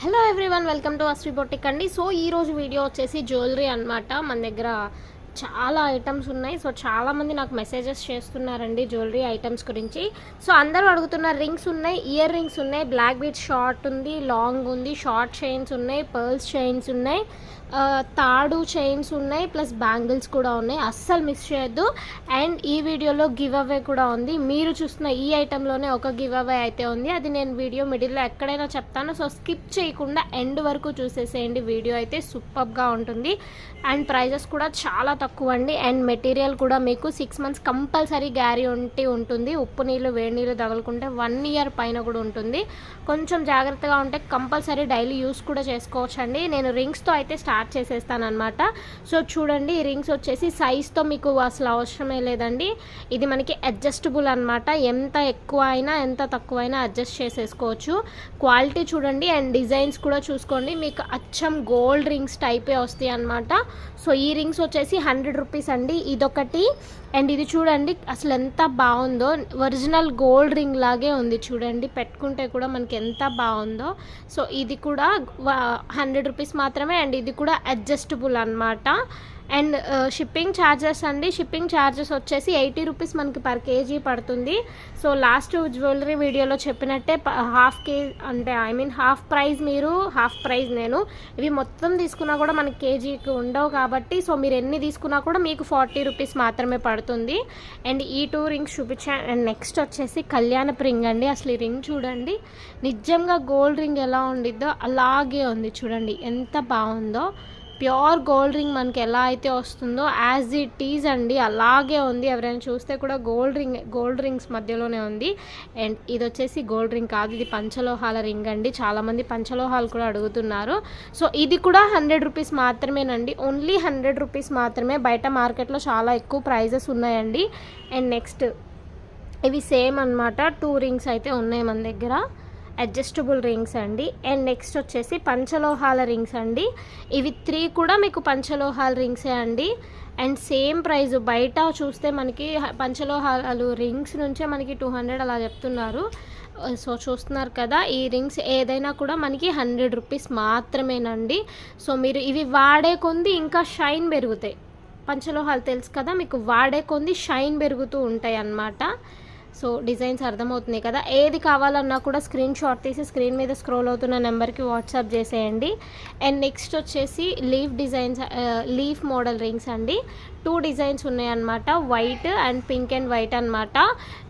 Hello everyone, welcome to Ashri boutique అండి. So ఈరోజు video వచ్చేసి జ్యువెలరీ అనమాట. మన దగ్గర చాలా ఐటమ్స్ ఉన్నాయి. సో చాలామంది నాకు మెసేజెస్ చేస్తున్నారండి జ్యువెలరీ ఐటమ్స్ గురించి. సో అందరూ అడుగుతున్నారు. రింగ్స్ ఉన్నాయి, ఇయర్ రింగ్స్ ఉన్నాయి, బ్లాక్ బీట్ షార్ట్ ఉంది, లాంగ్ ఉంది, షార్ట్ చైన్స్ ఉన్నాయి, పర్ల్స్ చైన్స్ ఉన్నాయి, తాడు చైన్స్ ఉన్నాయి, ప్లస్ బ్యాంగిల్స్ కూడా ఉన్నాయి. అస్సలు మిస్ చేయొద్దు. అండ్ ఈ వీడియోలో గివ్ అవే కూడా ఉంది. మీరు చూస్తున్న ఈ ఐటెంలోనే ఒక గివ్ అవే అయితే ఉంది. అది నేను వీడియో మిడిల్లో ఎక్కడైనా చెప్తాను. సో స్కిప్ చేయకుండా ఎండ్ వరకు చూసేసేయండి. వీడియో అయితే సూపర్గా ఉంటుంది. అండ్ ప్రైజెస్ కూడా చాలా తక్కువ అండి. అండ్ మెటీరియల్ కూడా మీకు 6 months కంపల్సరీ గ్యారంటీ ఉంటుంది. ఉప్పు నీళ్ళు వేడి నీళ్ళు తగులుకుంటే 1 year పైన కూడా ఉంటుంది. కొంచెం జాగ్రత్తగా ఉంటే కంపల్సరీ డైలీ యూస్ కూడా చేసుకోవచ్చు అండి. నేను రింగ్స్తో అయితే స్టార్ట్ చేసేస్తాను అనమాట. సో చూడండి, ఈ రింగ్స్ వచ్చేసి సైజ్తో మీకు అసలు అవసరమే లేదండి. ఇది మనకి అడ్జస్టబుల్ అనమాట. ఎంత ఎక్కువ అయినా ఎంత తక్కువ అయినా అడ్జస్ట్ చేసేసుకోవచ్చు. క్వాలిటీ చూడండి అండ్ డిజైన్స్ కూడా చూసుకోండి. మీకు అచ్చం గోల్డ్ రింగ్స్ టైపే వస్తాయి అనమాట. సో ఈ రింగ్స్ వచ్చేసి 100 rupees అండి. ఇదొకటి అండ్ ఇది చూడండి అసలు ఎంత బాగుందో. ఒరిజినల్ గోల్డ్ రింగ్ లాగే ఉంది చూడండి. పెట్టుకుంటే కూడా మనకి ఎంత బాగుందో. సో ఇది కూడా 100 rupees మాత్రమే. అండ్ ఇది కూడా అడ్జస్టబుల్ అనమాట. అండ్ షిప్పింగ్ ఛార్జెస్ అండి. షిప్పింగ్ ఛార్జెస్ వచ్చేసి 80 rupees మనకి per kg పడుతుంది. సో లాస్ట్ జ్యువెలరీ వీడియోలో చెప్పినట్టే హాఫ్ ప్రైస్ మీరు, హాఫ్ ప్రైస్ నేను. ఇవి మొత్తం తీసుకున్నా కూడా మనకి కేజీకి ఉండవు కాబట్టి సో మీరు ఎన్ని తీసుకున్నా కూడా మీకు 40 rupees మాత్రమే పడుతుంది. అండ్ ఈ 2 రింగ్స్ చూపించాను. అండ్ నెక్స్ట్ వచ్చేసి కళ్యాణపు రింగ్ అండి. అసలు ఈ రింగ్ చూడండి, నిజంగా గోల్డ్ రింగ్ ఎలా ఉండిద్దో అలాగే ఉంది చూడండి, ఎంత బాగుందో. ప్యూర్ గోల్డ్ రింగ్ మనకి ఎలా అయితే వస్తుందో యాజ్ ఇట్ ఈజ్ అండి, అలాగే ఉంది. ఎవరైనా చూస్తే కూడా గోల్డ్ రింగ్స్ మధ్యలోనే ఉంది. అండ్ ఇది వచ్చేసి గోల్డ్ రింగ్ కాదు, ఇది పంచలోహాల రింగ్ అండి. చాలామంది పంచలోహాలు కూడా అడుగుతున్నారు. సో ఇది కూడా 100 rupees మాత్రమేనండి. ఓన్లీ 100 rupees మాత్రమే. బయట మార్కెట్లో చాలా ఎక్కువ ప్రైజెస్ ఉన్నాయండి. అండ్ నెక్స్ట్ ఇవి సేమ్ అనమాట. 2 రింగ్స్ అయితే ఉన్నాయి మన దగ్గర, అడ్జస్టబుల్ రింగ్స్ అండి. అండ్ నెక్స్ట్ వచ్చేసి పంచలోహాల రింగ్స్ అండి. ఇవి 3 కూడా మీకు పంచలోహాల రింగ్సే అండి. And same price. బయట చూస్తే మనకి పంచలోహాలు రింగ్స్ నుంచే మనకి 200 అలా చెప్తున్నారు. సో చూస్తున్నారు కదా, ఈ రింగ్స్ ఏదైనా కూడా మనకి 100 rupees మాత్రమేనండి. సో మీరు ఇవి వాడే కొంది ఇంకా షైన్ పెరుగుతాయి. పంచలోహాలు తెలుసు కదా, మీకు వాడే కొంది షైన్ పెరుగుతూ ఉంటాయి అన్నమాట. సో డిజైన్స్ అర్థమవుతున్నాయి కదా. ఏది కావాలన్నా కూడా స్క్రీన్ షాట్ తీసి స్క్రీన్ మీద స్క్రోల్ అవుతున్న నెంబర్కి వాట్సాప్ చేసేయండి. అండ్ నెక్స్ట్ వచ్చేసి లీఫ్ మోడల్ రింగ్స్ అండి. 2 డిజైన్స్ ఉన్నాయన్నమాట, white and pink and white అనమాట.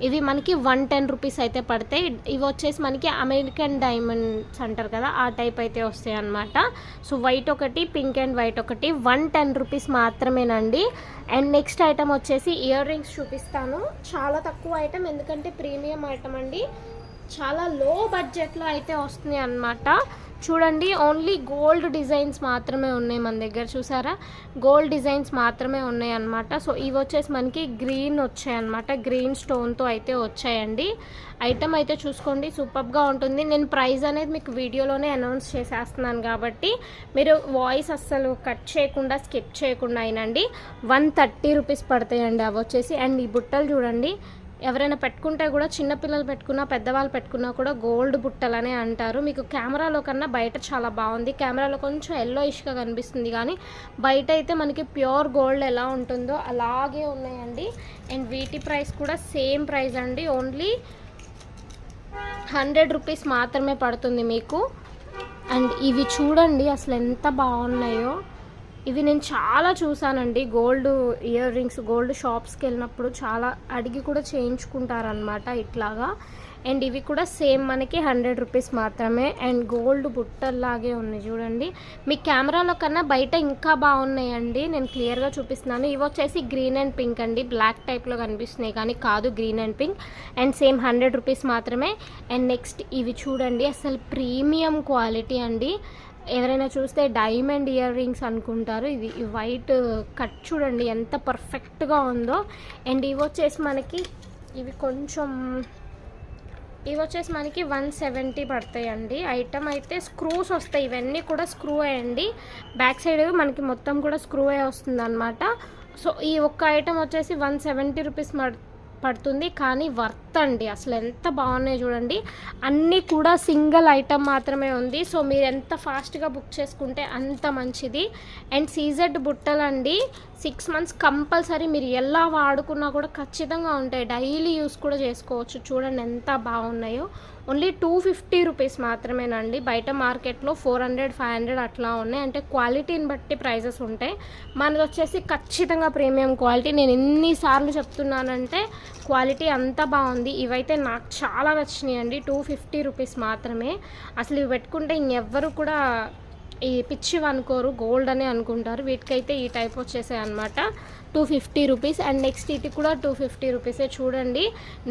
ఇవి మనకి 110 rupees అయితే పడతాయి. ఇవి వచ్చేసి మనకి అమెరికన్ డైమండ్స్ అంటారు కదా, ఆ టైప్ అయితే వస్తాయి అనమాట. సో వైట్ ఒకటి, పింక్ అండ్ వైట్ ఒకటి, 110 rupees మాత్రమేనండి. అండ్ నెక్స్ట్ ఐటమ్ వచ్చేసి ఇయర్ రింగ్స్ చూపిస్తాను. చాలా తక్కువ ఐటమ్, ఎందుకంటే ప్రీమియం ఐటమ్ అండి. చాలా లో బడ్జెట్లో అయితే వస్తుంది అన్నమాట. చూడండి, ఓన్లీ గోల్డ్ డిజైన్స్ మాత్రమే ఉన్నాయి మన దగ్గర. చూసారా, గోల్డ్ డిజైన్స్ మాత్రమే ఉన్నాయి అన్నమాట. సో ఇవి వచ్చేసి మనకి గ్రీన్ వచ్చాయన్నమాట, గ్రీన్ స్టోన్తో అయితే వచ్చాయండి. ఐటమ్ అయితే చూసుకోండి, సూపర్గా ఉంటుంది. నేను ప్రైస్ అనేది మీకు వీడియోలోనే అనౌన్స్ చేసేస్తున్నాను కాబట్టి మీరు వాయిస్ అస్సలు కట్ చేయకుండా స్కిప్ చేయకుండా అయినండి. 130 rupees పడతాయండి అవి వచ్చేసి. అండ్ ఈ బుట్టలు చూడండి, ఎవరైనా పెట్టుకుంటే కూడా చిన్నపిల్లలు పెట్టుకున్నా పెద్దవాళ్ళు పెట్టుకున్నా కూడా గోల్డ్ బుట్టలనే అంటారు. మీకు కెమెరాలో కన్నా బయట చాలా బాగుంది. కెమెరాలో కొంచెం ఎల్లోయిష్గా కనిపిస్తుంది, కానీ బయట అయితే మనకి ప్యూర్ గోల్డ్ ఎలా ఉంటుందో అలాగే ఉన్నాయండి. అండ్ వీటి ప్రైస్ కూడా సేమ్ ప్రైస్ అండి, ఓన్లీ 100 rupees మాత్రమే పడుతుంది మీకు. అండ్ ఇవి చూడండి అసలు ఎంత బాగున్నాయో. ఇవి నేను చాలా చూసానండి. గోల్డ్ ఇయర్ రింగ్స్ గోల్డ్ షాప్స్కి వెళ్ళినప్పుడు చాలా అడిగి కూడా చేయించుకుంటారనమాట ఇట్లాగా. అండ్ ఇవి కూడా సేమ్ మనకి 100 rupees మాత్రమే. అండ్ గోల్డ్ బుట్టల్లాగే ఉన్నాయి చూడండి. మీ కెమెరాలో కన్నా బయట ఇంకా బాగున్నాయండి, నేను క్లియర్గా చూపిస్తున్నాను. ఇవి వచ్చేసి గ్రీన్ అండ్ పింక్ అండి. బ్లాక్ టైప్లో కనిపిస్తున్నాయి కానీ కాదు, green and pink. And same 100 rupees మాత్రమే. అండ్ నెక్స్ట్ ఇవి చూడండి, అసలు ప్రీమియం క్వాలిటీ అండి. ఎవరైనా చూస్తే డైమండ్ ఇయర్ రింగ్స్ అనుకుంటారు. ఇది వైట్ కట్ చూడండి ఎంత పర్ఫెక్ట్గా ఉందో. అండ్ ఇవి వచ్చేసి మనకి 170 పడతాయండి. ఐటమ్ అయితే స్క్రూస్ వస్తాయి, ఇవన్నీ కూడా స్క్రూ అయ్యండి. బ్యాక్ సైడ్ మనకి మొత్తం కూడా స్క్రూ అయ్యి వస్తుంది అనమాట. సో ఈ ఒక్క ఐటమ్ వచ్చేసి 170 rupees పడుతుంది, కానీ వర్త్ అండి. అసలు ఎంత బాగున్నాయి చూడండి. అన్నీ కూడా సింగిల్ ఐటమ్ మాత్రమే ఉంది. సో మీరు ఎంత ఫాస్ట్గా బుక్ చేసుకుంటే అంత మంచిది. అండ్ సీజెడ్ బుట్టలండి 6 months కంపల్సరీ మీరు ఎలా వాడుకున్నా కూడా ఖచ్చితంగా ఉంటాయి. డైలీ యూస్ కూడా చేసుకోవచ్చు. చూడండి ఎంత బాగున్నాయో. ఓన్లీ 250 రూపీస్ మాత్రమేనండి. బయట మార్కెట్లో 400, 500 అట్లా ఉన్నాయి. అంటే క్వాలిటీని బట్టి ప్రైజెస్ ఉంటాయి. మనది వచ్చేసి ఖచ్చితంగా ప్రీమియం క్వాలిటీ. నేను ఎన్నిసార్లు చెప్తున్నానంటే క్వాలిటీ అంత బాగుంది. ఇవైతే నాకు చాలా నచ్చినాయి అండి. 250 రూపీస్ మాత్రమే. అసలు ఇవి పెట్టుకుంటే ఇంకెవ్వరు కూడా ఈ పిచ్చి అనుకోరు, గోల్డ్ అని అనుకుంటారు. వీటికైతే ఈ టైప్ వచ్చేసాయి అనమాట. 250 రూపీస్. అండ్ నెక్స్ట్ ఇది కూడా 250 రూపీసే. చూడండి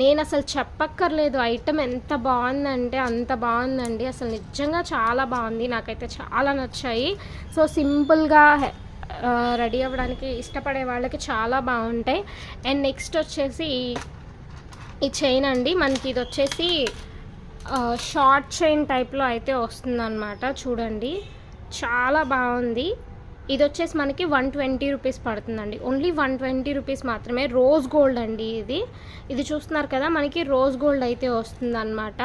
నేను అసలు చెప్పక్కర్లేదు, ఐటమ్ ఎంత బాగుందంటే అంత బాగుందండి. అసలు నిజంగా చాలా బాగుంది. నాకైతే చాలా నచ్చాయి. సో సింపుల్గా రెడీ అవ్వడానికి ఇష్టపడే వాళ్ళకి చాలా బాగుంటాయి. అండ్ నెక్స్ట్ వచ్చేసి ఈ చైన్ అండి. మనకి ఇది వచ్చేసి షార్ట్ చైన్ టైప్లో అయితే వస్తుందన్నమాట. చూడండి చాలా బాగుంది. ఇది వచ్చేసి మనకి 120 రూపీస్ పడుతుందండి. ఓన్లీ 120 రూపీస్ మాత్రమే. రోజ్ గోల్డ్ అండి ఇది చూస్తున్నారు కదా, మనకి రోజ్ గోల్డ్ అయితే వస్తుందన్నమాట.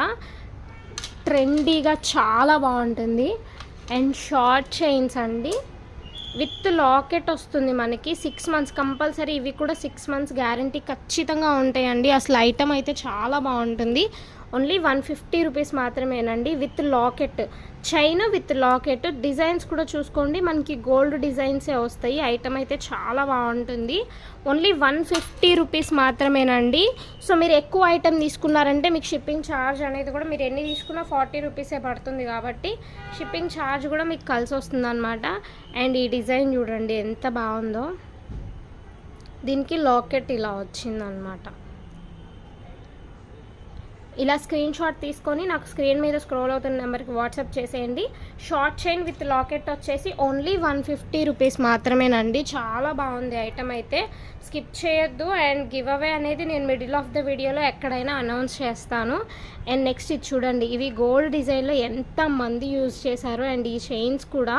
ట్రెండీగా చాలా బాగుంటుంది. అండ్ షార్ట్ చైన్స్ అండి విత్ లాకెట్ వస్తుంది మనకి. 6 months కంపల్సరీ. ఇవి కూడా 6 months గ్యారంటీ ఖచ్చితంగా ఉంటాయండి. అసలు ఐటమ్ అయితే చాలా బాగుంటుంది. ఓన్లీ 150 రూపీస్ మాత్రమేనండి. With locket, chain with locket. Designs కూడా చూసుకోండి, మనకి గోల్డ్ డిజైన్సే వస్తాయి. ఐటమ్ అయితే చాలా బాగుంటుంది. ఓన్లీ 150 రూపీస్ మాత్రమేనండి. సో మీరు ఎక్కువ ఐటమ్ తీసుకున్నారంటే మీకు షిప్పింగ్ ఛార్జ్ అనేది కూడా మీరు ఎన్ని తీసుకున్నా 40 రూపీసే పడుతుంది. కాబట్టి షిప్పింగ్ ఛార్జ్ కూడా మీకు కలిసి వస్తుంది అనమాట. అండ్ ఈ డిజైన్ చూడండి ఎంత బాగుందో. దీనికి లాకెట్ ఇలా వచ్చిందనమాట. ఇలా స్క్రీన్ షాట్ తీసుకొని నాకు స్క్రీన్ మీద స్క్రోల్ అవుతున్న నెంబర్కి వాట్సాప్ చేసేయండి. షార్ట్ చైన్ విత్ లాకెట్ వచ్చేసి ఓన్లీ 150 రూపీస్ మాత్రమేనండి. చాలా బాగుంది ఐటమ్ అయితే. స్కిప్ చేయొద్దు. అండ్ గివ్ అవే అనేది నేను మిడిల్ ఆఫ్ ద వీడియోలో ఎక్కడైనా అనౌన్స్ చేస్తాను. అండ్ నెక్స్ట్ ఇది చూడండి, ఇవి గోల్డ్ డిజైన్లో ఎంతమంది యూజ్ చేశారు. అండ్ ఈ చైన్స్ కూడా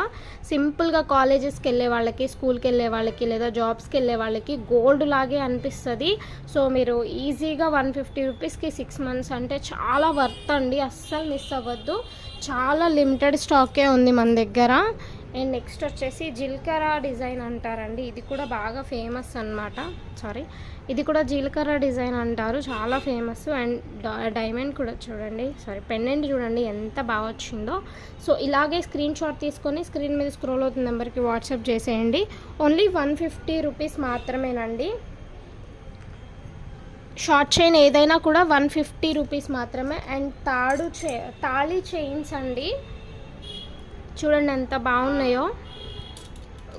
సింపుల్గా కాలేజెస్కి వెళ్ళే వాళ్ళకి, స్కూల్కి వెళ్ళే వాళ్ళకి, లేదా జాబ్స్కి వెళ్ళే వాళ్ళకి గోల్డ్ లాగే అనిపిస్తుంది. సో మీరు ఈజీగా 150 రూపీస్కి 6 months అంటే చాలా వర్త్ అండి. అస్సలు మిస్ అవ్వద్దు. చాలా లిమిటెడ్ స్టాకే ఉంది మన దగ్గర. అండ్ నెక్స్ట్ వచ్చేసి జీలకర్ర డిజైన్ అంటారండి. ఇది కూడా బాగా ఫేమస్ అనమాట. ఇది కూడా జీలకర్ర డిజైన్ అంటారు, చాలా ఫేమస్. అండ్ డైమండ్ కూడా చూడండి, పెండెంట్ చూడండి ఎంత బాగా వచ్చిందో. సో ఇలాగే స్క్రీన్ షాట్ తీసుకొని స్క్రీన్ మీద స్క్రోల్ అవుతున్న నెంబర్కి వాట్సాప్ చేసేయండి. ఓన్లీ 150 రూపీస్ మాత్రమేనండి. షార్ట్ చైన్ ఏదైనా కూడా 150 రూపీస్ మాత్రమే. అండ్ తాళి చైన్స్ అండి, చూడండి ఎంత బాగున్నాయో.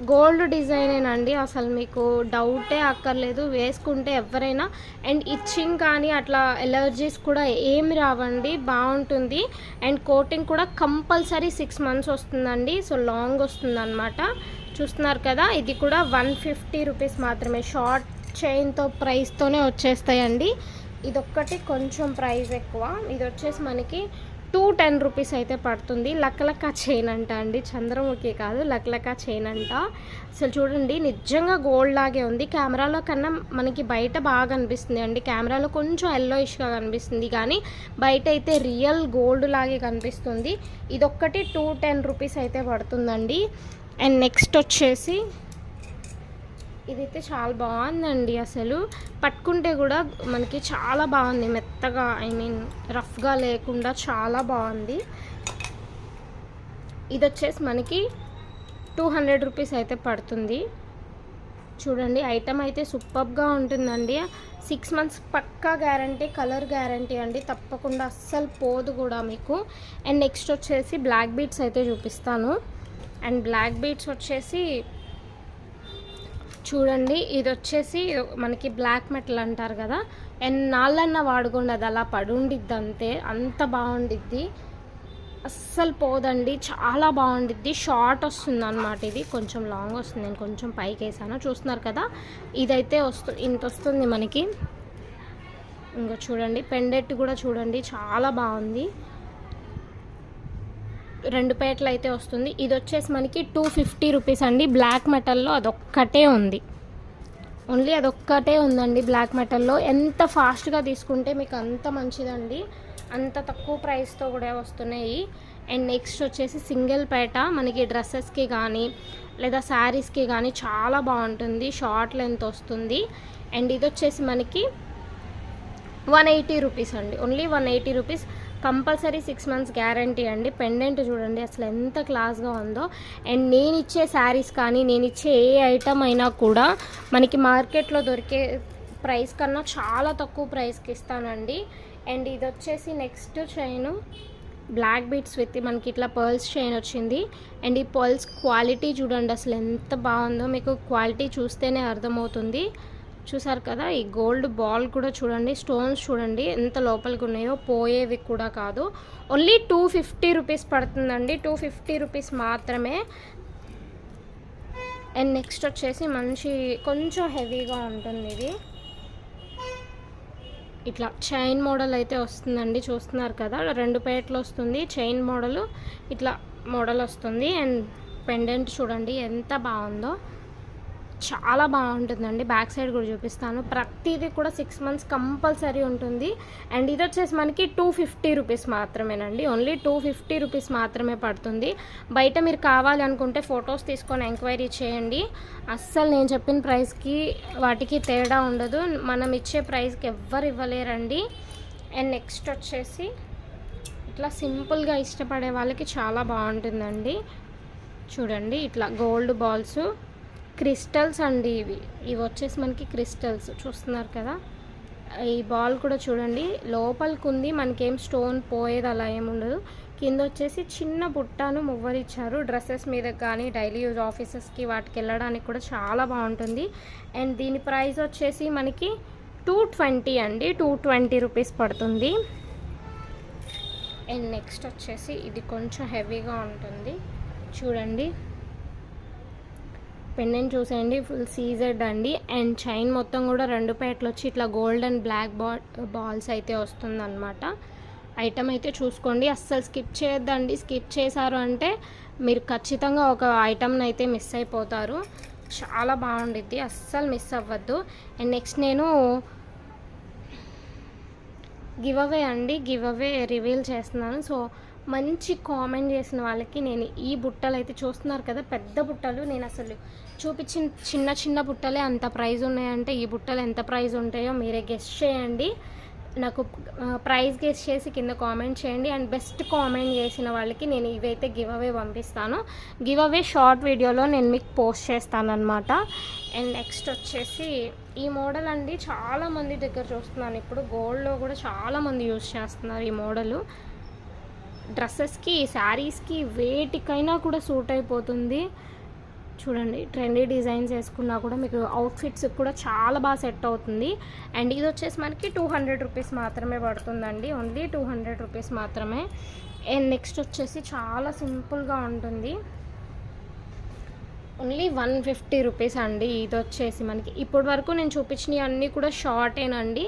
గోల్డ్ డిజైనేనండి, అసలు మీకు డౌటే అక్కర్లేదు. వేసుకుంటే ఎవరైనా. అండ్ ఇచ్చింగ్ కానీ అట్లా ఎలర్జీస్ కూడా ఏమి రావండి, బాగుంటుంది. అండ్ కోటింగ్ కూడా కంపల్సరీ 6 months వస్తుందండి. సో లాంగ్ వస్తుంది అనమాట. చూస్తున్నారు కదా, ఇది కూడా 150 రూపీస్ మాత్రమే. షార్ట్ చైన్తో ప్రైస్తోనే వచ్చేస్తాయండి. ఇదొక్కటి కొంచెం ప్రైస్ ఎక్కువ. ఇది వచ్చేసి మనకి 210 రూపీస్ అయితే పడుతుంది. లక్కలక్క చైన్ అంట అండి, చంద్రముఖి కాదు, లక్కలక్క చైన్ అంట. అసలు చూడండి నిజంగా గోల్డ్ లాగే ఉంది. కెమెరాలో కన్నా మనకి బయట బాగా కనిపిస్తుంది అండి. కెమెరాలో కొంచెం ఎల్లోయిష్గా కనిపిస్తుంది, కానీ బయట అయితే రియల్ గోల్డ్ లాగే కనిపిస్తుంది. ఇదొక్కటి 210 రూపీస్ అయితే పడుతుందండి. అండ్ నెక్స్ట్ వచ్చేసి ఇదైతే చాలా బాగుందండి. అసలు పట్టుకుంటే కూడా మనకి చాలా బాగుంది, మెత్తగా, రఫ్గా లేకుండా చాలా బాగుంది. ఇది వచ్చేసి మనకి 200 రూపీస్ అయితే పడుతుంది. చూడండి ఐటమ్ అయితే సూపర్గా ఉంటుందండి. 6 months పక్కా గ్యారంటీ, కలర్ గ్యారంటీ అండి, తప్పకుండా అస్సలు పోదు కూడా మీకు. అండ్ నెక్స్ట్ వచ్చేసి బ్లాక్ బీడ్స్ అయితే చూపిస్తాను. అండ్ బ్లాక్ బీడ్స్ వచ్చేసి చూడండి, ఇది వచ్చేసి మనకి బ్లాక్ మెటల్ అంటారు కదా, ఎన్నాళ్ళన్నా వాడుకోండి, అది అలా పడుండిద్ది అంతే, అంత బాగుండిద్ది, అస్సలు పోదండి, చాలా బాగుండిద్ది. షార్ట్ వస్తుంది అనమాట, ఇది కొంచెం లాంగ్ వస్తుంది, నేను కొంచెం పైకి వేసాను, చూస్తున్నారు కదా. ఇదైతే ఇంత వస్తుంది మనకి. ఇంకా చూడండి పెండెంట్ కూడా చూడండి చాలా బాగుంది, 2 పేటలు అయితే వస్తుంది. ఇది వచ్చేసి మనకి 250 రూపీస్ అండి. బ్లాక్ మెటల్లో అదొక్కటే ఉంది. ఓన్లీ అదొక్కటే ఉందండి బ్లాక్ మెటల్లో. ఎంత ఫాస్ట్గా తీసుకుంటే మీకు అంత మంచిదండి, అంత తక్కువ ప్రైస్తో కూడా వస్తున్నాయి. అండ్ నెక్స్ట్ వచ్చేసి సింగిల్ పేట మనకి డ్రెస్సెస్కి కానీ లేదా శారీస్కి కానీ చాలా బాగుంటుంది, షార్ట్ లెంత్ వస్తుంది. అండ్ ఇది వచ్చేసి మనకి 180 రూపీస్ అండి, only 180 rupees. Compulsory 6 months guarantee అండి. పెండెంట్ చూడండి అసలు ఎంత క్లాస్గా ఉందో. అండ్ నేను ఇచ్చే శారీస్ కానీ నేను ఇచ్చే ఏ ఐటమ్ అయినా కూడా మనకి మార్కెట్లో దొరికే ప్రైస్ కన్నా చాలా తక్కువ ప్రైస్కి ఇస్తానండి. అండ్ ఇది వచ్చేసి next chain black beads with మనకి ఇట్లా పర్ల్స్ చైన్ వచ్చింది. అండ్ ఈ పర్ల్స్ క్వాలిటీ చూడండి అసలు ఎంత బాగుందో, మీకు క్వాలిటీ చూస్తేనే అర్థమవుతుంది. చూసారు కదా, ఈ గోల్డ్ బాల్ కూడా చూడండి, స్టోన్స్ చూడండి ఎంత లోపలికి ఉన్నాయో, పోయేవి కూడా కాదు. ఓన్లీ 250 రూపీస్ పడుతుందండి, 250 రూపీస్ మాత్రమే. అండ్ నెక్స్ట్ వచ్చేసి మంచి కొంచెం హెవీగా ఉంటుంది ఇది, ఇట్లా చైన్ మోడల్ అయితే వస్తుందండి. చూస్తున్నారు కదా, 2 పేటలు వస్తుంది చైన్ మోడల్, ఇట్లా మోడల్ వస్తుంది. అండ్ పెండెంట్ చూడండి ఎంత బాగుందో, చాలా బాగుంటుందండి. బ్యాక్ సైడ్ కూడా చూపిస్తాను. ప్రతిదీ కూడా 6 months కంపల్సరీ ఉంటుంది. అండ్ ఇది వచ్చేసి మనకి 250 రూపీస్ మాత్రమేనండి, ఓన్లీ 250 రూపీస్ మాత్రమే పడుతుంది. బయట మీరు కావాలి అనుకుంటే ఫొటోస్ తీసుకొని ఎంక్వైరీ చేయండి. అస్సలు నేను చెప్పిన ప్రైస్కి వాటికి తేడా ఉండదు, మనం ఇచ్చే ప్రైస్కి ఎవ్వరు ఇవ్వలేరండి. అండ్ నెక్స్ట్ వచ్చేసి ఇట్లా సింపుల్గా ఇష్టపడే వాళ్ళకి చాలా బాగుంటుందండి. చూడండి ఇట్లా గోల్డ్ బాల్స్, క్రిస్టల్స్ అండి ఇవి వచ్చేసి మనకి క్రిస్టల్స్ చూస్తున్నారు కదా. ఈ బాల్ కూడా చూడండి లోపలికి ఉంది, మనకేం స్టోన్ పోయేది అలా ఏముండదు. కింద వచ్చేసి చిన్న బుట్టాను మువ్వలు ఇచ్చారు, డ్రెస్సెస్ మీద కానీ డైలీ యూజ్ ఆఫీసెస్కి వాటికి వెళ్ళడానికి కూడా చాలా బాగుంటుంది. అండ్ దీని ప్రైస్ వచ్చేసి మనకి 220 అండి, 220 రూపీస్ పడుతుంది. అండ్ నెక్స్ట్ వచ్చేసి ఇది కొంచెం హెవీగా ఉంటుంది చూడండి, పెండెంట్ చూసేయండి ఫుల్ సీజెడ్ అండి. అండ్ చైన్ మొత్తం కూడా 2 పేటలు వచ్చి ఇట్లా గోల్డ్ అండ్ బ్లాక్ బాల్స్ అయితే వస్తుందన్నమాట. ఐటమ్ అయితే చూసుకోండి, అస్సలు స్కిప్ చేయొద్దండి. స్కిప్ చేశారు అంటే మీరు ఖచ్చితంగా ఒక ఐటమ్ని అయితే మిస్ అయిపోతారు. చాలా బాగుండిద్ది, అస్సలు మిస్ అవ్వద్దు. అండ్ నెక్స్ట్ నేను గివ్ అవే అండి, గివ్ అవే రివీల్ చేస్తున్నాను. సో మంచి కామెంట్ చేసిన వాళ్ళకి నేను ఈ బుట్టలు అయితే చూస్తున్నారు కదా, పెద్ద బుట్టలు, నేను అసలు చూపించిన చిన్న చిన్న బుట్టలే అంత ప్రైస్ ఉన్నాయంటే ఈ బుట్టలు ఎంత ప్రైస్ ఉంటాయో మీరే గెస్ చేయండి. నాకు ప్రైస్ గెస్ చేసి కింద కామెంట్ చేయండి. అండ్ బెస్ట్ కామెంట్ చేసిన వాళ్ళకి నేను ఇవైతే గివ్ అవే పంపిస్తాను. గివ్ అవే షార్ట్ వీడియోలో నేను మీకు పోస్ట్ చేస్తాను అనమాట. అండ్ నెక్స్ట్ వచ్చేసి ఈ మోడల్ అండి, చాలామంది దగ్గర చూస్తున్నాను ఇప్పుడు, గోల్డ్లో కూడా చాలామంది యూజ్ చేస్తున్నారు ఈ మోడలు. డ్రెస్సెస్కి శారీస్కి వేటికైనా కూడా సూట్ అయిపోతుంది. చూడండి ట్రెండీ డిజైన్స్ వేసుకున్నా కూడా మీకు అవుట్ఫిట్స్ కూడా చాలా బాగా సెట్ అవుతుంది. అండ్ ఇది వచ్చేసి మనకి 200 రూపీస్ మాత్రమే పడుతుందండి, ఓన్లీ 200 రూపీస్ మాత్రమే. అండ్ నెక్స్ట్ వచ్చేసి చాలా సింపుల్గా ఉంటుంది, ఓన్లీ 150 రూపీస్ అండి. ఇది వచ్చేసి మనకి ఇప్పటి వరకు నేను చూపించినవి అన్నీ కూడా షార్టేనండి,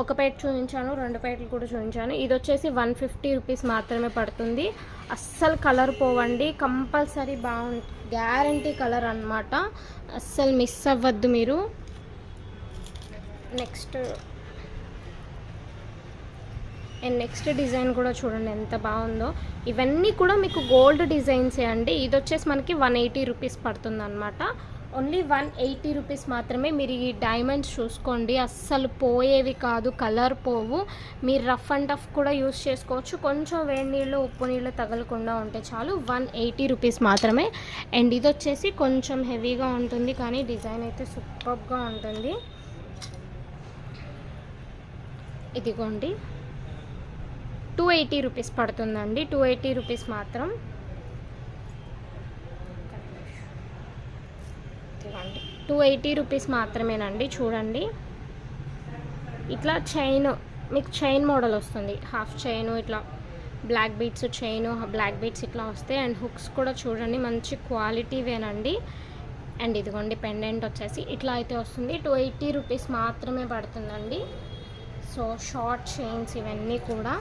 ఒక పేట చూపించాను, 2 పేటలు కూడా చూపించాను. ఇది వచ్చేసి 150 రూపీస్ మాత్రమే పడుతుంది. అస్సలు కలర్ పోవండి, కంపల్సరీ గ్యారంటీ కలర్ అన్నమాట, అస్సలు మిస్ అవ్వద్దు మీరు. అండ్ నెక్స్ట్ డిజైన్ కూడా చూడండి ఎంత బాగుందో. ఇవన్నీ కూడా మీకు గోల్డ్ డిజైన్సే అండి. ఇది వచ్చేసి మనకి 180 రూపీస్ పడుతుంది అనమాట, ఓన్లీ 180 రూపీస్ మాత్రమే. మీరు ఈ డైమండ్స్ చూసుకోండి, అస్సలు పోయేవి కాదు, కలర్ పోవు. మీరు రఫ్ అండ్ టఫ్ కూడా యూస్ చేసుకోవచ్చు, కొంచెం వేడి నీళ్ళు ఉప్పు నీళ్ళు తగలకుండా ఉంటే చాలు. 180 రూపీస్ మాత్రమే. అండ్ ఇది వచ్చేసి కొంచెం హెవీగా ఉంటుంది కానీ డిజైన్ అయితే సూపర్గా ఉంటుంది. ఇదిగోండి 280 రూపీస్ పడుతుందండి, 280 రూపీస్ మాత్రం. 280 రూపీస్ మాత్రమేనండి. చూడండి ఇట్లా చైన్, మీకు చైన్ మోడల్ వస్తుంది, హాఫ్ చైన్, ఇట్లా black beads chain, black beads ఇట్లా వస్తాయి. అండ్ హుక్స్ కూడా చూడండి మంచి క్వాలిటీవేనండి. అండ్ ఇదిగోండి పెండెంట్ వచ్చేసి ఇట్లా అయితే వస్తుంది, 280 రూపీస్ మాత్రమే పడుతుందండి. సో షార్ట్ చైన్స్ ఇవన్నీ కూడా.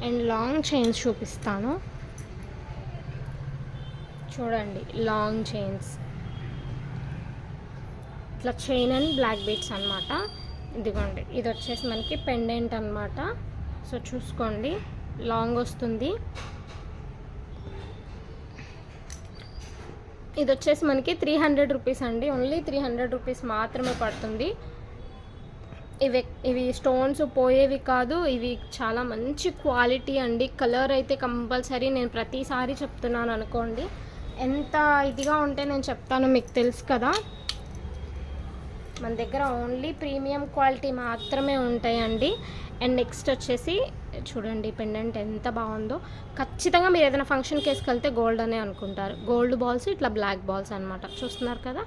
అండ్ లాంగ్ చైన్స్ చూపిస్తాను చూడండి, లాంగ్ చైన్స్ ఇట్లా చైన్ అండ్ బ్లాక్ బీడ్స్ అనమాట. ఇదిగోండి, ఇది వచ్చేసి మనకి పెండెంట్ అనమాట. సో చూసుకోండి, లాంగ్ వస్తుంది. ఇది వచ్చేసి మనకి 300 రూపీస్ అండి. ఓన్లీ 300 రూపీస్ మాత్రమే పడుతుంది. ఇవి స్టోన్స్ పోయేవి కాదు, ఇవి చాలా మంచి క్వాలిటీ అండి. కలర్ అయితే కంపల్సరీ, నేను ప్రతిసారి చెప్తున్నాను అనుకోండి. ఎంత ఇదిగా ఉంటే నేను చెప్తాను, మీకు తెలుసు కదా. మన దగ్గర ఓన్లీ ప్రీమియం క్వాలిటీ మాత్రమే ఉంటాయండి. అండ్ నెక్స్ట్ వచ్చేసి చూడండి, పెండెంట్ ఎంత బాగుందో. ఖచ్చితంగా మీరు ఏదైనా ఫంక్షన్కి వేసుకెళ్తే గోల్డ్ అనే అనుకుంటారు. గోల్డ్ బాల్స్, ఇట్లా బ్లాక్ బాల్స్ అనమాట. చూస్తున్నారు కదా,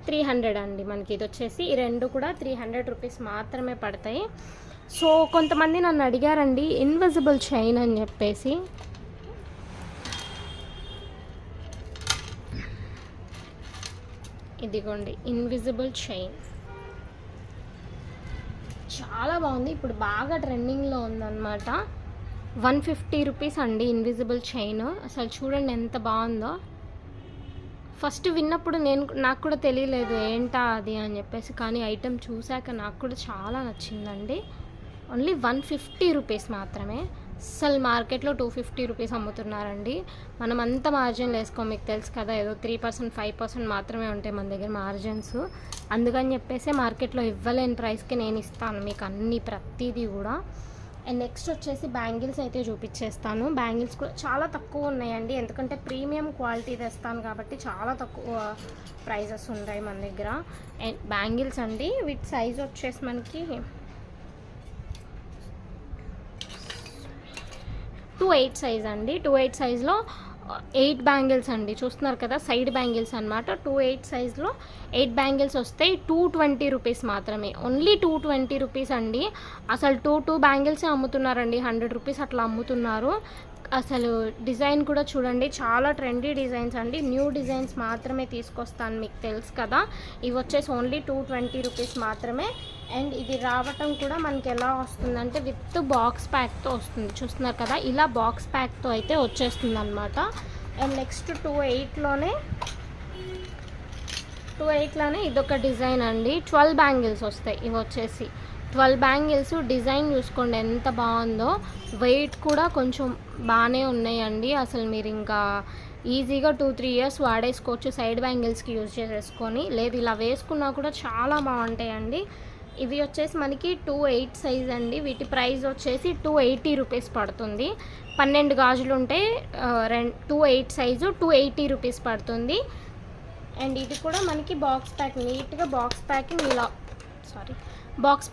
300 అండి మనకి. ఇది వచ్చేసి ఈ రెండు కూడా 300 రూపీస్ మాత్రమే పడతాయి. సో కొంతమంది నన్ను అడిగారండి ఇన్విజిబుల్ చైన్ అని చెప్పేసి. ఇదిగోండి, ఇన్విజిబుల్ చైన్ చాలా బాగుంది. ఇప్పుడు బాగా ట్రెండింగ్లో ఉందన్నమాట. 150 రూపీస్ అండి ఇన్విజిబుల్ చైన్. అసలు చూడండి ఎంత బాగుందో. ఫస్ట్ విన్నప్పుడు నాకు కూడా తెలియలేదు ఏంటా అది అని చెప్పేసి, కానీ ఐటెం చూశాక నాకు కూడా చాలా నచ్చిందండి. ఓన్లీ 150 రూపీస్ మాత్రమే. అసలు మార్కెట్లో 250 రూపీస్ అమ్ముతున్నారండి. మనం అంత మార్జిన్లు వేసుకోం, మీకు తెలుసు కదా. ఏదో 3%, 5% మాత్రమే ఉంటాయి మన దగ్గర మార్జిన్స్. అందుకని చెప్పేసి మార్కెట్లో ఇవ్వలేని ప్రైస్కి నేను ఇస్తాను మీకు అన్ని ప్రతిదీ కూడా. అండ్ నెక్స్ట్ వచ్చేసి బ్యాంగిల్స్ అయితే చూపించేస్తాను. బ్యాంగిల్స్ కూడా చాలా తక్కువ ఉన్నాయండి, ఎందుకంటే ప్రీమియం క్వాలిటీ తెస్తాను కాబట్టి చాలా తక్కువ ప్రైజెస్ ఉంటాయి మన దగ్గర. అండ్ బ్యాంగిల్స్ అండి, వీటి సైజ్ వచ్చేసి మనకి 2/8 సైజ్ అండి. 2/8 సైజ్లో 8 బ్యాంగిల్స్ అండి. చూస్తున్నారు కదా, సైడ్ బ్యాంగిల్స్ అనమాట. 2/8 సైజ్లో 8 బ్యాంగిల్స్ వస్తాయి. 220 రూపీస్ మాత్రమే. ఓన్లీ 220 రూపీస్ అండి. అసలు 2 బ్యాంగిల్సే అమ్ముతున్నారండి, 100 రూపీస్ అట్లా అమ్ముతున్నారు. అసలు డిజైన్ కూడా చూడండి, చాలా ట్రెండీ డిజైన్స్ అండి. న్యూ డిజైన్స్ మాత్రమే తీసుకొస్తాను, మీకు తెలుసు కదా. ఇవి వచ్చేసి ఓన్లీ 220 రూపీస్ మాత్రమే. అండ్ ఇది రావటం కూడా మనకి ఎలా వస్తుందంటే విత్ బాక్స్ ప్యాక్తో వస్తుంది. చూస్తున్నారు కదా, ఇలా బాక్స్ ప్యాక్తో అయితే వచ్చేస్తుంది అనమాట. అండ్ నెక్స్ట్ 2/8లోనే ఇదొక డిజైన్ అండి. 12 బ్యాంగిల్స్ వస్తాయి. ఇవి వచ్చేసి 12 బ్యాంగిల్స్. డిజైన్ చూసుకోండి ఎంత బాగుందో. వెయిట్ కూడా కొంచెం బాగానే ఉన్నాయండి. అసలు మీరు ఇంకా ఈజీగా 2-3 ఇయర్స్ వాడేసుకోవచ్చు సైడ్ బ్యాంగిల్స్కి యూజ్ చేసేసుకొని. లేదు ఇలా వేసుకున్నా కూడా చాలా బాగుంటాయండి. ఇవి వచ్చేసి మనకి 2/8 సైజ్ అండి. వీటి ప్రైస్ వచ్చేసి 280 రూపీస్ పడుతుంది. 12 గాజులు ఉంటే 2/8 సైజు 280 రూపీస్ పడుతుంది. అండ్ ఇది కూడా మనకి బాక్స్ ప్యాక్, నీట్గా బాక్స్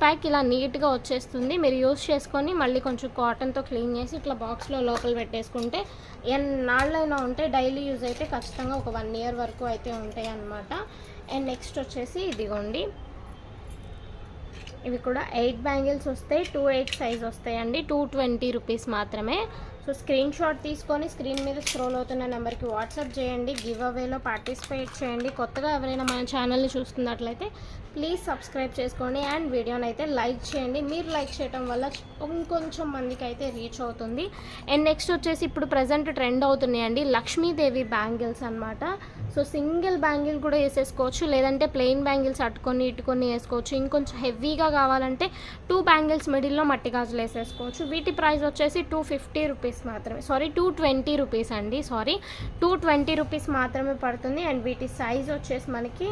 ప్యాక్ ఇలా నీట్గా వచ్చేస్తుంది. మీరు యూజ్ చేసుకొని మళ్ళీ కొంచెం కాటన్తో క్లీన్ చేసి ఇట్లా బాక్స్లో లోపల పెట్టేసుకుంటే ఎన్నాళ్ళైనా ఉంటే, డైలీ యూజ్ అయితే ఖచ్చితంగా ఒక 1 ఇయర్ వరకు అయితే ఉంటాయి అన్నమాట. అండ్ నెక్స్ట్ వచ్చేసి ఇదిగోండి, ఇవి కూడా 8 బ్యాంగిల్స్ వస్తాయి. 2/8 సైజ్ వస్తాయండి. 220 రూపీస్ మాత్రమే. సో స్క్రీన్ షాట్ తీసుకొని స్క్రీన్ మీద స్క్రోల్ అవుతున్న నెంబర్కి వాట్సాప్ చేయండి. గివ్ అవేలో పార్టిసిపేట్ చేయండి. కొత్తగా ఎవరైనా మన ఛానల్ని చూస్తున్నట్లయితే ప్లీజ్ సబ్స్క్రైబ్ చేసుకోండి. అండ్ వీడియోని అయితే లైక్ చేయండి. మీరు లైక్ చేయడం వల్ల ఇంకొంచెం మందికి అయితే రీచ్ అవుతుంది. అండ్ నెక్స్ట్ వచ్చేసి ఇప్పుడు ప్రజెంట్ ట్రెండ్ అవుతున్నాయండి లక్ష్మీదేవి బ్యాంగిల్స్ అనమాట. సో సింగిల్ బ్యాంగిల్ కూడా వేసేసుకోవచ్చు, లేదంటే ప్లెయిన్ బ్యాంగిల్స్ అట్టుకొని ఇట్టుకొని వేసుకోవచ్చు. ఇంకొంచెం హెవీగా కావాలంటే 2 బ్యాంగిల్స్ మిడిల్లో మట్టి గాజులు వేసేసుకోవచ్చు. వీటి ప్రైస్ వచ్చేసి 250 రూపీస్ మాత్రమే. 220 రూపీస్ అండి. 220 రూపీస్ మాత్రమే పడుతుంది. అండ్ వీటి సైజ్ వచ్చేసి మనకి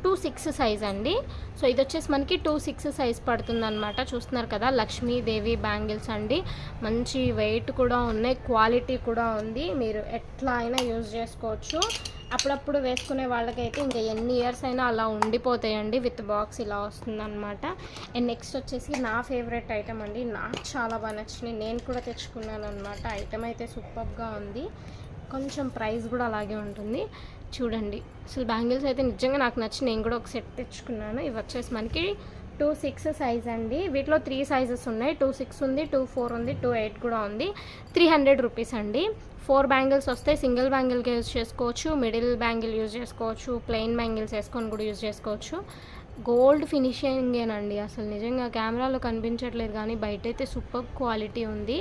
2/6 సైజ్ అండి. సో ఇది వచ్చేసి మనకి 2/6 సైజ్ పడుతుంది అనమాట. చూస్తున్నారు కదా, లక్ష్మీదేవి బ్యాంగిల్స్ అండి. మంచి వెయిట్ కూడా ఉన్నాయి, క్వాలిటీ కూడా ఉంది. మీరు ఎట్లా అయినా యూజ్ చేసుకోవచ్చు. అప్పుడప్పుడు వేసుకునే వాళ్ళకైతే ఇంకా ఎన్ని ఇయర్స్ అయినా అలా ఉండిపోతాయండి. విత్ బాక్స్ ఇలా వస్తుంది అనమాట. అండ్ నెక్స్ట్ వచ్చేసి నా ఫేవరెట్ ఐటమ్ అండి. నాకు చాలా బాగా నచ్చింది, నేను కూడా తెచ్చుకున్నాను అనమాట. ఐటమ్ అయితే సూపర్గా ఉంది. కొంచెం ప్రైస్ కూడా అలాగే ఉంటుంది. చూడండి, అసలు బ్యాంగిల్స్ అయితే నిజంగా నాకు నచ్చి నేను కూడా ఒక సెట్ తెచ్చుకున్నాను. ఇవి వచ్చేసి మనకి 2/6 సైజ్ అండి. వీటిలో 3 సైజెస్ ఉన్నాయి. 2/6 ఉంది, 2/4 ఉంది, 2/8 కూడా ఉంది. 300 రూపీస్ అండి. 4 బ్యాంగిల్స్ వస్తాయి. సింగిల్ బ్యాంగిల్కి యూజ్ చేసుకోవచ్చు, మిడిల్ బ్యాంగిల్ యూజ్ చేసుకోవచ్చు, ప్లెయిన్ బ్యాంగిల్స్ వేసుకొని కూడా యూజ్ చేసుకోవచ్చు. గోల్డ్ ఫినిషింగేనండి. అసలు నిజంగా కెమెరాలో కనిపించట్లేదు కానీ బయట అయితే సూపర్ క్వాలిటీ ఉంది.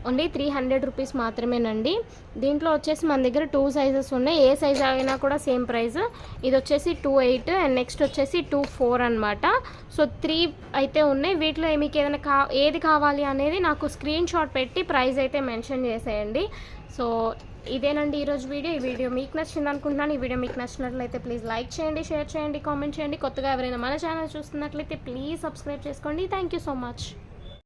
ఓన్లీ 300 రూపీస్ మాత్రమేనండి. దీంట్లో వచ్చేసి మన దగ్గర 2 సైజెస్ ఉన్నాయి. ఏ సైజ్ అయినా కూడా సేమ్ ప్రైస్. ఇది వచ్చేసి 2.8 అండ్ నెక్స్ట్ వచ్చేసి 2.4 అనమాట. సో 3 అయితే ఉన్నాయి. వీటిలో మీకు ఏదైనా ఏది కావాలి అనేది నాకు స్క్రీన్ షాట్ పెట్టి ప్రైస్ అయితే మెన్షన్ చేసేయండి. సో ఇదేనండి ఈరోజు వీడియో. ఈ వీడియో మీకు నచ్చింది అనుకుంటున్నాను. ఈ వీడియో మీకు నచ్చినట్లయితే ప్లీజ్ లైక్ చేయండి, షేర్ చేయండి, కామెంట్ చేయండి. కొత్తగా ఎవరైనా మన ఛానల్ చూస్తున్నట్లయితే ప్లీజ్ సబ్స్క్రైబ్ చేసుకోండి. Thank you so much.